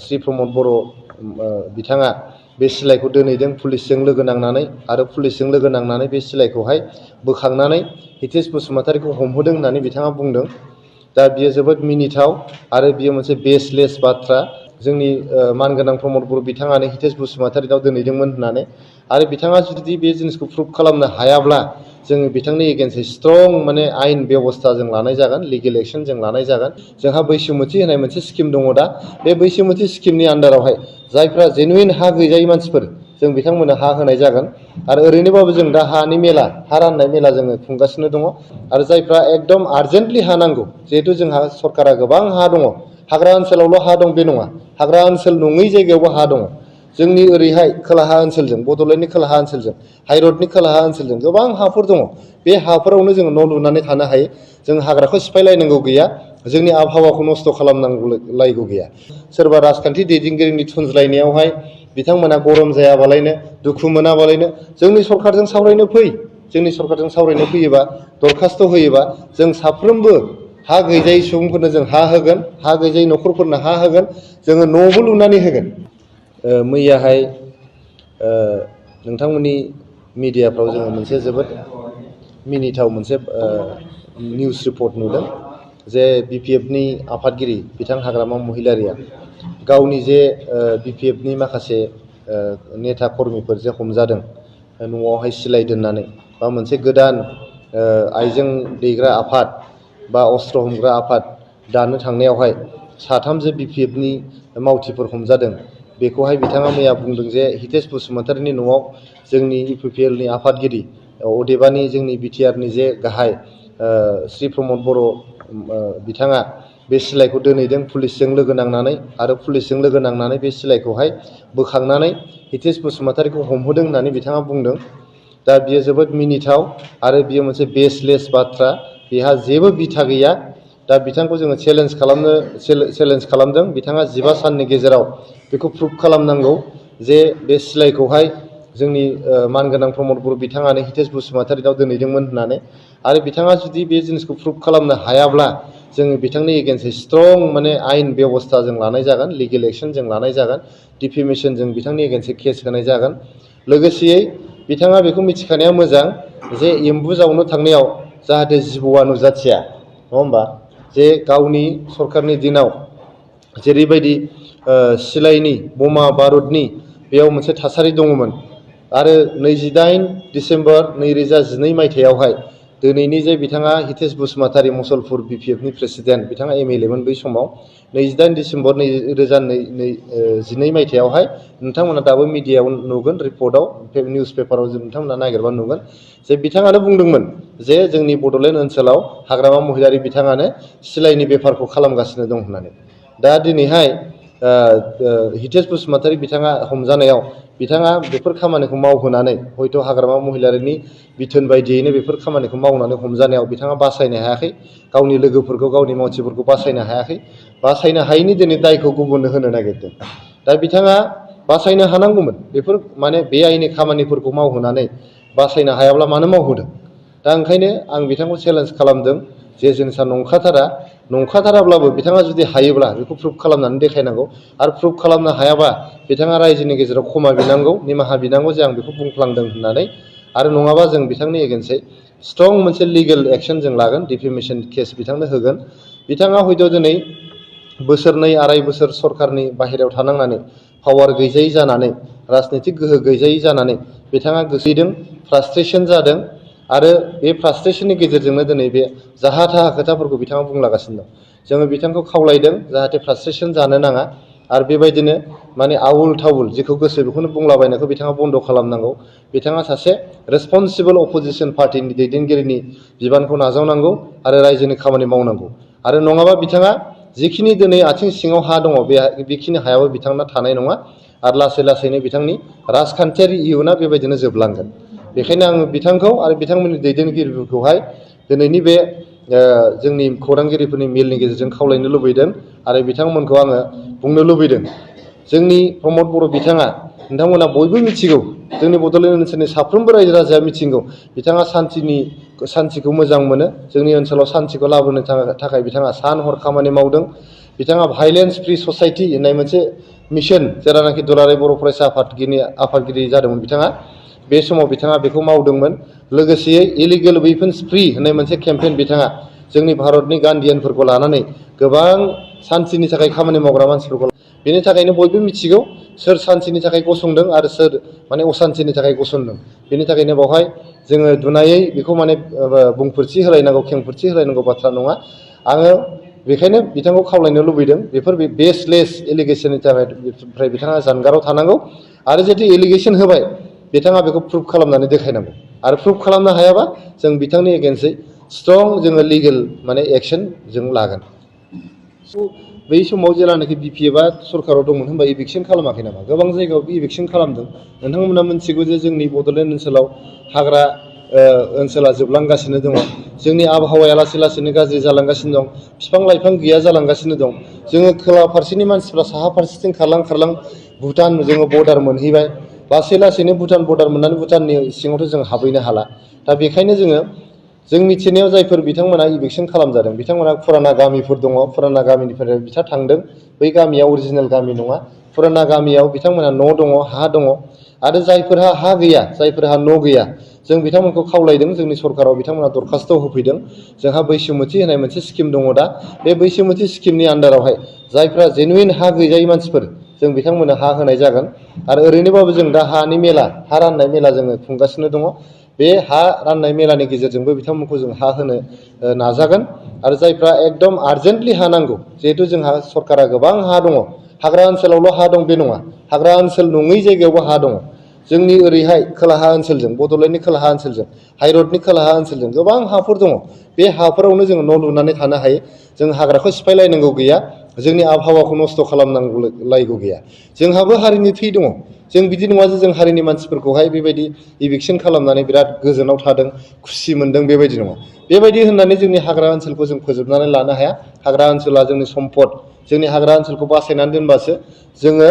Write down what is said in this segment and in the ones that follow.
श्री प्रमद बर' बिथाङा बे सिलाइखौ दोनहैदों पुलिसजों लोगो नांनानै आरो पुलिसजों लोगो नांनानै बे सिलाइखौहाय बोखांनानै हितेश बसुमतारीखौ हमहोदों होननानै बिथाङा बुंदों। दा बियो जोबोद मिनिथाव आरो बियो मोनसे बेसलेस बाथ्रा। जोंनि मानगोनां प्रमद बर' बिथाङानो हितेश बसुमतारीनाव दोनहैदोंमोन होननानै आरो बिथाङा जुदि बे जिनिसखौ प्रुभ खालामनो हायाब्ला जोङो बिथांनि एगेन्स्ट स्ट्रं माने आयेन बेबस्था जों लानाय जागोन, लिगेल एक्सन जों लानाय जागोन। जोंहा बैसोमुथि होनाय मोनसे स्किम दङ दा, बे बैसोमुथि स्किमनि आन्डारावहाय जायफ्रा जेनुइन हा गैजायै मानसिफोर जों बिथांमोननो हा होनाय जागोन। आरो ओरैनोबाबो जों दा हानि मेला, हा राननाय मेला जोङो खुंगासिनो दङ। आरो जायफ्रा एकदम आर्जेन्टलि हा नांगौ, जिहेथु जोंहा सरकारा गोबां हा दङ, हाग्रा ओनसोलावल' हा दं बे नङा, हाग्रा ओनसोल नङै जायगायावबो हा दङ। जोंनि ओरैहाय खोलाहा ओनसोलजों, बड'लेण्डनि खोलाहा ओनसोलजों, हाइरडनि खोलाहा ओनसोलजों गोबां हाफोर दङ। बे हाफोरावनो जोङो न' लुनानै थानो हायो। जों हाग्राखौ सिफायलायनांगौ गैया, जोंनि आबहावाखौ नस्थ' खालामनांलायगौ गैया। सोरबा राजखान्थि दैदेनगिरिनि थुनज्लायनायावहाय बिथांमोना गरम जायाबालायनो, दुखु मोनाबालायनो जोंनि सरकारजों सावरायनो फै। जोंनि सरकारजों सावरायनो फैयोबा, दरखास्थ' होयोबा जों साफ्रोमबो हा गैजायै सुबुंफोरनो जों हा होगोन, हा गैजायै न'खरफोरनो हा होगोन, जोङो न'बो लुनानै होगोन। मैयाहाय नोंथांमोननि मिडियाफ्राव जोङो मोनसे जोबोद मिनिथाव मोनसे निउस रिपर्ट नुदों जे BPFनि आफादगिरि बिथां हाग्रामा महिलारिया गावनि जे BPFनि माखासे नेता कर्मिफोर जे हमजादों न'आवहाय सिलाइ दोननानै बा मोनसे गोदान आइजें दैग्रा आफाद बा अस्त्र हमग्रा आफाद दानो थांनायावहाय साथामजों BPFनि मावथिफोर हमजादों। बेखौहाय बिथाङा मैया बुंदों जे हितेश बसुमतारीनि न'आव जोंनि UPPLनि आफादगिरि, अदेबानि जोंनि BTRनि जे गाहाय श्री प्रमद बर' बिथाङा बे सिलाइखौ दोनहैदों पुलिसजों लोगो नांनानै आरो पुलिसजों लोगो नांनानै बे सिलाइखौहाय बोखांनानै हितेश बसुमतारीखौ हमहोदों होननानै बिथाङा बुंदों। दा बियो जोबोद मिनिथाव आरो बियो मोनसे बेसलेस बाथ्रा, बेहा जेबो बिथा गैया। दा बिथांखौ जोङो चेलेन्ज खालामदों। बिथाङा 15 साननि गेजेराव बेखौ प्रुभ खालामनांगौ जे बे सिलाइखौहाय जोंनि मानगोनां प्रमद बर' बिथाङानो हितेश बसुमतारीनाव दोनहैदोंमोन होननानै। आरो बिथाङा जुदि बे जिनिसखौ प्रुभ खालामनो हायाब्ला जोङो बिथांनि एगेन्स्ट स्ट्रं माने आयेन बेबस्था जों लानाय जागोन, लिगेल एक्सन जों लानाय जागोन, डिफेमेसन जों बिथांनि एगेन्स्ट केस होनाय जागोन। लोगोसेयै बिथाङा बेखौ मिथिखानाया मोजां जे एम्बु जावनो थांनायाव जाहाथे जिबौआ नुजाथिया, नङा होमबा? जे गावनि सरकारनि दिनाव जेरैबायदि सिलाइनि बमा बारुदनि बेयाव मोनसे थासारि दङमोन आरो 28 डिसेम्बर 2012 मायथाइयावहाय दिनैनि जे बिथाङा हितेश बसुमतारी मुसलपुर BPFनि प्रेसिडेन्ट, बिथाङा MLA मोन बै समाव 28 डिसेम्बर 2012 मायथाइयावहाय नोंथांमोना दाबो मिडियायाव नुगोन, रिपर्टआव निउस पेपाराव नोंथांमोना नागिरबा नुगोन जे बिथाङानो बुंदोंमोन जे जोंनि बड'लेण्ड ओनसोलाव हाग्रामा महिलारि बिथाङानो सिलाइनि बेफारखौ खालामगासिनो दं होननानै। दा दिनैहाय हितेश बसुमतारी बिथाङा हमजानायाव बिथाङा बेफोर खामानिखौ मावहोनानै हयथ' हाग्रामा महिलारिनि बिथोन बायदियैनो बेफोर खामानिखौ मावनानै हमजानायाव बिथाङा बासायनो हायाखै, गावनि लोगोफोरखौ, गावनि मावथिफोरखौ बासायनो हायाखै। बासायनो हायैनि दिनै दायखौ गुबुननो होनो नागिरदों। दा बिथाङा बासायनो हानांगौमोन, बेफोर माने बे आयेननि खामानिफोरखौ मावहोनानै बासायनो हायाब्ला मानो मावहोदों? दा ओंखायनो आं बिथांखौ चेलेन्ज खालामदों जे जिनिसा नंखाथाराब्लाबो बिथाङा जुदि हायोब्ला बेखौ प्रुभ खालामनानै देखायनांगौ। आरो प्रुभ खालामनो हायाबा बिथाङा रायजोनि गेजेराव क्षमा बिनांगौ, निमाहा बिनांगौ जे आं बेखौ बुंफ्लांदों होननानै। आरो नङाबा जों बिथांनि एगेन्स्टै स्ट्रं मोनसे लिगेल एक्सन जों लागोन, डिफेमेसन केस बिथांनो होगोन। बिथाङा हयथ' दिनै बोसोरनै आराय बोसोर सरकारनि बाहेरायाव थानांनानै पावार गैजायै जानानै, राजनितिक गोहो गैजायै जानानै बिथाङा गोसैदों, फ्रास्ट्रेसन जादों आरो बे फ्रास्ट्रेसननि गेजेरजोंनो दिनै बे जाहा थाहा खोथाफोरखौ बिथाङा बुंलागासिनो दं। जोङो बिथांखौ खावलायदों जाहाथे फ्रास्ट्रेसन जानो नाङा आरो बेबायदिनो माने आउल थाउल जेखौ गोसो बेखौनो बुंलाबायनायखौ बिथाङा बन्द' खालामनांगौ। बिथाङा सासे रेसपन्सिबल अपोजिसन पार्टिनि दैदेनगिरिनि बिबानखौ नाजावनांगौ आरो रायजोनि खामानि मावनांगौ। आरो नङाबा बिथाङा जिखिनि दिनै आथिं सिङाव हा दङ बेखिनि हायाबो बिथांना थानाय नङा आरो लासै लासैनो बिथांनि राजखान्थियारि इयुना बेबायदिनो जोबलांगोन। बेखायनो आङो बिथांखौ आरो बिथांमोननि दैदेनगिरिफोरखौहाय दिनैनि बे जोंनि खौरांगिरिफोरनि मेलनि गेजेरजों खावलायनो लुबैदों आरो बिथांमोनखौ आङो बुंनो लुबैदों। जोंनि प्रमद बर' बिथाङा, नोंथांमोना बयबो मिथिगौ, जोंनि बड'लेण्ड ओनसोलनि साफ्रोमबो रायजो राजाया मिथिगौ, बिथाङा सान्थिखौ मोजां मोनो। जोंनि ओनसोलाव सान्थिखौ लाबोनो थाखाय बिथाङा सान हर खामानि मावदों। बिथाङा भाइलेन्स फ्रि ससाइटि होननाय मोनसे मिशन जेरानाखि दुलाराय बर' फरायसा आफादगिरि जादोंमोन बिथाङा बे समाव बिथाङा बेखौ मावदोंमोन लोगोसेयै इलिगेल वेपन्स फ्री होननाय मोनसे केम्पेइन बिथाङा जोंनि भारतनि गान्धियानफोरखौ लानानै गोबां सान्तिनि थाखाय खामानि मावग्रा मानसिफोरखौ बेनि थाखायनो बयबो मिथिगौ सोर सान्तिनि थाखाय गसंदों आरो सोर माने असान्तिनि थाखाय गसंदों बेनि थाखायनो बावहाय जोङो दुनायै बेखौ माने बुंफोरथि होलायनांगौ खेंफोरथि होलायनांगौ बाथ्रा नङा आङो बेखायनो बिथांखौ खावलायनो लुबैदों बेफोर बेसलेस एलिगेसननि थाखाय बिथाङा जानगाराव थानांगौ आरो जुदि एलिगेसन होबाय बिथाङा बेखौ प्रुभ खालामनानै देखायनांगौ आरो प्रुभ खालामनो हायाबा जों बिथांनि एगेन्स्टै स्ट्रं जोङो लिगेल माने एक्सन जों लागोन बै समाव जेलानाखि बिपिएफआ सरकाराव दंमोन होनबा इभिक्सन खालामाखै नामा गोबां जायगायाव इभिक्सन खालामदों नोंथांमोना मिथिगौ जे जोंनि बड'लेण्ड ओनसोलाव हाग्रा ओनसोला जोबलांगासिनो दङ जोंनि आबहावाया लासै लासैनो गाज्रि जालांगासिनो दं बिफां लाइफां गैया जालांगासिनो दं जोङो खोला फारसेनि मानसिफ्रा साहा फारसेथिं खारलां भुटान जोङो बर्डार मोनहैबाय लासै लासैनो भुटान बर्डार मोननानै भुटाननि सिङावथ' जों हाबहैनो हाला दा बेखायनो जों मिथिनायाव जायफोर बिथांमोना इभिक्सन खालामजादों बिथांमोना फुराना गामिफोर दङ फुराना गामिनिफ्राय बिथा थांदों बै गामिया अरिजिनेल गामि नङा फुराना गामियाव बिथांमोना न' दङ हा दङ आरो जायफोरहा हा गैया जायफोरहा न' गैया जों बिथांमोनखौ खावलायदों जोंनि सरकाराव बिथांमोना दरखास्त' होफैदों जोंहा बैसोमुथि होनाय मोनसे स्किम दङ दा बे बैसोमुथि स्किमनि आन्दारावहाय जायफ्रा जेनुइन हा गैजायै मानसिफोर जों बिथांमोननो हा होनाय जागोन आरो ओरैनोबाबो जों दा हानि मेला हा राननाय मेला जोङो खुंगासिनो दङ बे हा राननाय मेलानि गेजेरजोंबो बिथांमोनखौ जों हा होनो नाजागोन आरो जायफ्रा एकदम आर्जेन्टलि हा नांगौ जिहेतु जोंहा सरकारा गोबां हा दङ हाग्रा ओनसोलावल' हा दं बे नङा हाग्रा ओनसोल नङै जायगायावबो हा दङ जोंनि ओरैहाय खोलाहा ओनसोलजों बड'लेण्डनि खोलाहा ओनसोलजों हाइरडनि खोलाहा ओनसोलजों गोबां हाफोर दङ बे हाफोरावनो जोङो न' लुनानै थानो हायो जों हाग्राखौ सिफायलायनांगौ गैया जोंनि आबहावाखौ नस्थ' खालामनांलायगौ गैया जोंहाबो हारिनि थै दङ जों बिदि नङा जे जों हारिनि मानसिफोरखौहाय बेबायदि इभिक्सन खालामनानै बिराद गोजोनाव थादों खुसि मोनदों बेबायदि नङा बेबायदि होननानै जोंनि हाग्रा ओनसोलखौ जों फोजोबनानै लानो हाया हाग्रा ओनसोला जोंनि सम्पद जोंनि हाग्रा ओनसोलखौ बासायनानै दोनबासो जोङो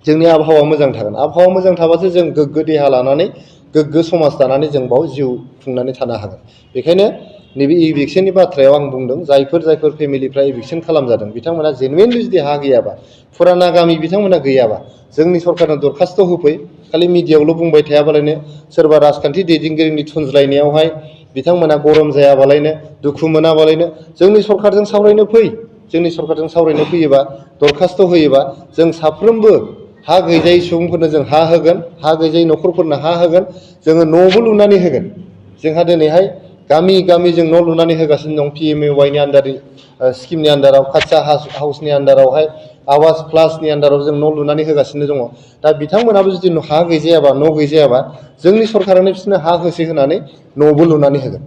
जोंनि आबहावा मोजां थागोन आबहावा मोजां थाबासो जों गोग्गो देहा लानानै गोग्गो समाज दानानै जों बाव जिउ खुंनानै थानो हागोन बेखायनो नैबे इभिक्सननि बाथ्रायाव आं बुंदों जायफोर फेमिलिफ्रा इभिक्सन खालामजादों बिथांमोना जेनुइनलि जुदि हा गैयाबा फुराना गामि बिथांमोना गैयाबा जोंनि सरकारनो दरखास्त' होफै खालि मिडियायावल' बुंबाय थायाबालायनो सोरबा राजखान्थि दैदेनगिरिनि थुनज्लायनायावहाय बिथांमोना गरम जायाबालायनो दुखु मोनाबालायनो जोंनि सरकारजों सावरायनो फै जोंनि सरकारजों सावरायनो फैयोबा दरखास्त' होयोबा जों साफ्रोमबो हा गैजायै सुबुंफोरनो जों हा होगोन हा गैजायै न'खरफोरनो हा होगोन जोङो न'बो लुनानै होगोन जोंहा दिनैहाय गामि गामि जों न' लुनानै होगासिनो दं PMAY नि आन्दारनि स्किमनि आन्दाराव काच्चा हाउसनि आन्दारावहाय आवास प्लासनि आन्दाराव जों न' लुनानै होगासिनो दङ दा बिथांमोनाबो जुदि हा गैजायाबा न' गैजायाबा जोंनि सरकारानो बिसोरनो हा होसै होनानै न'बो लुनानै होगोन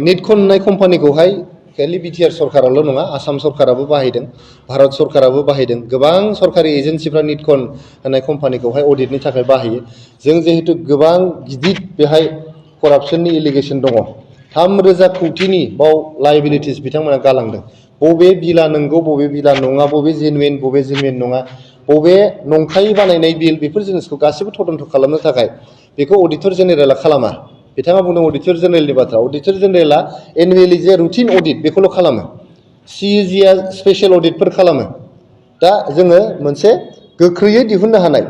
निटकन होननाय कम्पानिखौहाय खालि बिटिआर सरकाराल' नङा आसाम सरकाराबो बाहायदों भारत सरकाराबो बाहायदों गोबां सरकारि एजेन्सिफ्रा निटकन होननाय कम्पानिखौहाय अडिटनि थाखाय बाहायो जों जिहेतु गोबां गिदिर बेहाय करापसननि एलिगेसन दङ 3,000 कौटिनि बाव लायबिलिटिस बिथांमोना गालांदों बबे बिला नंगौ बबे बिला नङा बबे जेनुइन नङा बबे नंखायै बानायनाय बिल बेफोर जिनिसखौ गासिबो तदन्त खालामनो थाखाय बेखौ अडिटर जेनेरेला खालामा बिथाङा बुंदों अडिटर जेनेरेलनि बाथ्रा अडिटर जेनेरेला एनुवेलि जे रुटिन अडिट बेखौल' खालामो CAGआ स्पेसियेल अडिटफोर खालामो दा जोङो मोनसे गोख्रैयै दिहुननो हानाय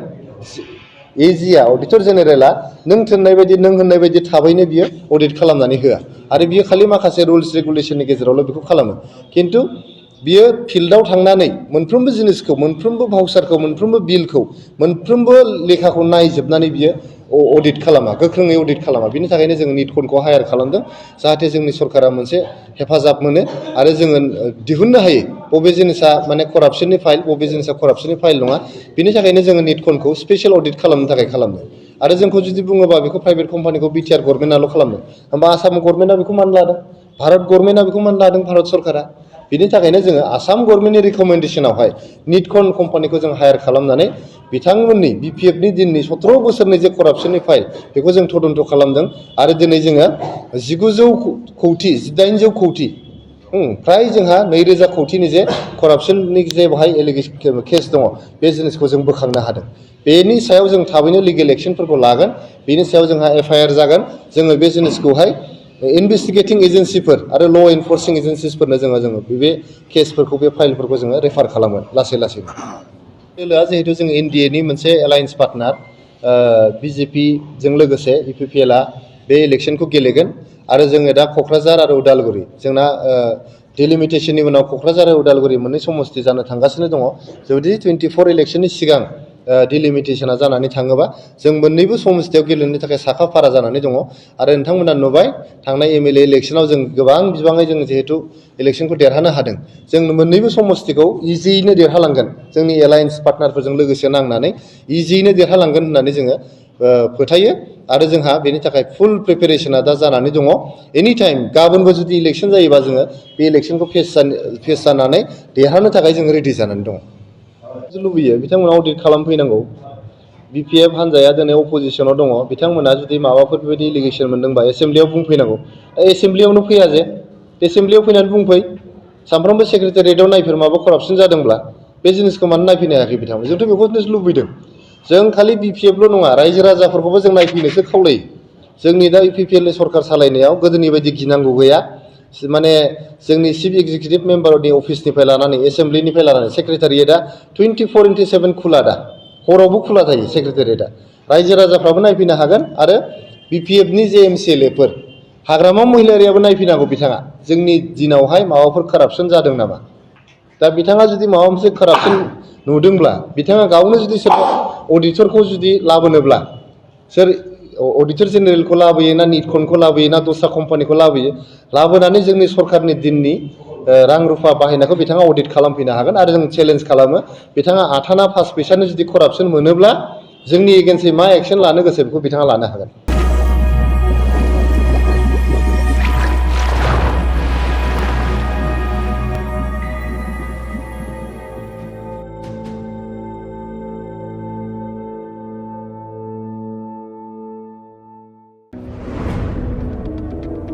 AGआ अडिटर जेनेरेला नों होननाय बायदि थाबैनो बियो अडिट खालामनानै होआ आरो बियो खालि माखासे रुल्स रेगुलेसननि गेजेरावल' बेखौ खालामो खिन्थु बियो फिल्डआव थांनानै मोनफ्रोमबो जिनिसखौ मोनफ्रोमबो भाउचारखौ मोनफ्रोमबो बिलखौ मोनफ्रोमबो लेखाखौ नायजोबनानै बियो अडिट खालामा गोख्रोङै अडिट खालामा बिनि थाखायनो जों निटकनखौ हायार खालामदों जाहाथे जोंनि सरकारा मोनसे हेफाजाब मोनो आरो जोङो दिहुननो हायो बबे जिनिसा माने करापसननि फाइल बबे जिनिसा करापसननि फाइल नङा बिनि थाखायनो जोङो निटकनखौ स्पेसियेल अडिट खालामनो थाखाय खालामदों आरो जोंखौ जुदि बुङोबा बेखौ प्राइभेट कम्पानिखौ बिटिआर गभर्नमेन्टआल' खालामदों होमबा आसाम गभर्नमेन्टआ बेखौ मानो लादों भारत गभर्नमेन्टआ बेखौ मानो लादों भारत सरकारा बिनि थाखायनो जोङो आसाम गभर्नमेन्टनि रिकमेन्डेसनावहाय निटकन कम्पानिखौ जों हायार खालामनानै बिथांमोननि BPFनि दिननि 17 बोसोरनि जे करापसननि फाइल बेखौ जों तदन्त खालामदों आरो दिनै जोङो 1800 कौटि फ्राय जोंहा 2,000 कौटिनि जे करापसननि जे बेहाय एलिगेसन केस दङ बे जिनिसखौ जों बोखांनो हादों बेनि सायाव जों थाबैनो लिगेल एक्सनफोरखौ लागोन बेनि सायाव जोंहा FIR जागोन जोङो बे जिनिसखौहाय इनभेस्टिगेटिं एजेन्सिफोर आरो ल' एनफर्सिं एजेन्सिसफोरनो जोङो बे केसफोरखौ बे फाइलफोरखौ जोङो रेफार खालामो लासै लासैनो। दोलोआ जिहेतु जों एनडिएनि मोनसे एलायन्स पार्टनार बिजेपिजों लोगोसे इउपिपिएलआ बे इलेक्सनखौ गेलेगोन आरो जोङो दा क'क्राझार आरो उदालगुरि जोंना डिलिमिटेसननि उनाव क'क्राझार आरो उदालगुरि मोननै समस्ति जानो थांगासिनो दङ। जुदि 24 इलेक्सननि सिगां डिलिमिटेसना जानानै थाङोबा जों मोननैबो समस्तियाव गेलेनो थाखाय साखाफारा जानानै दङ आरो नोंथांमोना नुबाय थांनाय एमएलए इलेक्सनाव जों गोबां बिबाङै जों जिहेतु इलेक्सनखौ देरहानो हादों। जों मोननैबो समस्तिखौ इजियैनो देरहालांगोन जोंनि एलायन्स पार्टनारफोरजों लोगोसे नांनानै इजियैनो देरहालांगोन होननानै जोङो फोथायो आरो जोंहा बेनि थाखाय फुल प्रिपेरेसना दा जानानै दङ। एनि टाइम गाबोनबो जुदि इलेक्सन जायोबा जोङो बे इलेक्सनखौ फेस जानानै देरहानो थाखाय जों रेडि जानानै दङ। लुबैयो बिथांमोना अडिट खालामफैनांगौ। बिपिएफ हान्जाया दिनै अपोजिसनाव दङ, बिथांमोना जुदि माबाफोर बेबायदि एलिगेसन मोनदोंबा एसेम्ब्लियाव बुंफैनांगौ। एसेम्ब्लियावनो फैया जे एसेम्ब्लियाव फैनानै बुंफै सानफ्रोमबो सेक्रेटारियेटआव नायफेर माबा करापसन जादोंब्ला बे जिनिसखौ मानो नायफैनो हायाखै बिथांमोन। जोंथ' बेखौनो लुबैदों। जों खालि बिपिएफल' नङा रायजो राजाफोरखौबो जों नायफैनोसो खावलायो। जोंनि दा इउपिपिएलनि सरकार सालायनायाव गोदोनि बायदि गिनांगौ गैया। माने जोंनि चिफ एक्जिकिउटिभ मेम्बारनि अफिसनिफ्राय लानानै एसेम्ब्लिनिफ्राय लानानै सेक्रेटारियेटआ 24/7 खुला दा हरावबो खुला थायो सेक्रेटारियेटआ। रायजो राजाफ्राबो नायफैनो हागोन आरो बिपिएफनि जे एमसिएलएफोर हाग्रामा महिलारियाबो नायफैनांगौ बिथाङा जोंनि दिनावहाय माबाफोर कारापसन जादों नामा। दा बिथाङा जुदि माबा मोनसे कारापसन नुदोंब्ला बिथाङा गावनो जुदि सोरबा अडिटरखौ जुदि लाबोनोब्ला सोर अडिटर जेनेरेलखौ लाबोयो ना निटकनखौ लाबोयो ना दस्रा कम्पानिखौ लाबोनानै जोंनि सरकारनि दिननि रां रुफा बाहायनायखौ बिथाङा अडिट खालामफैनो हागोन आरो जों चेलेन्ज खालामो बिथाङा 8 आना 5 फैसानि जुदि करापसन मोनोब्ला जोंनि एगेन्स्टै मा एक्सन लानो गोसो बेखौ बिथाङा लानो हागोन।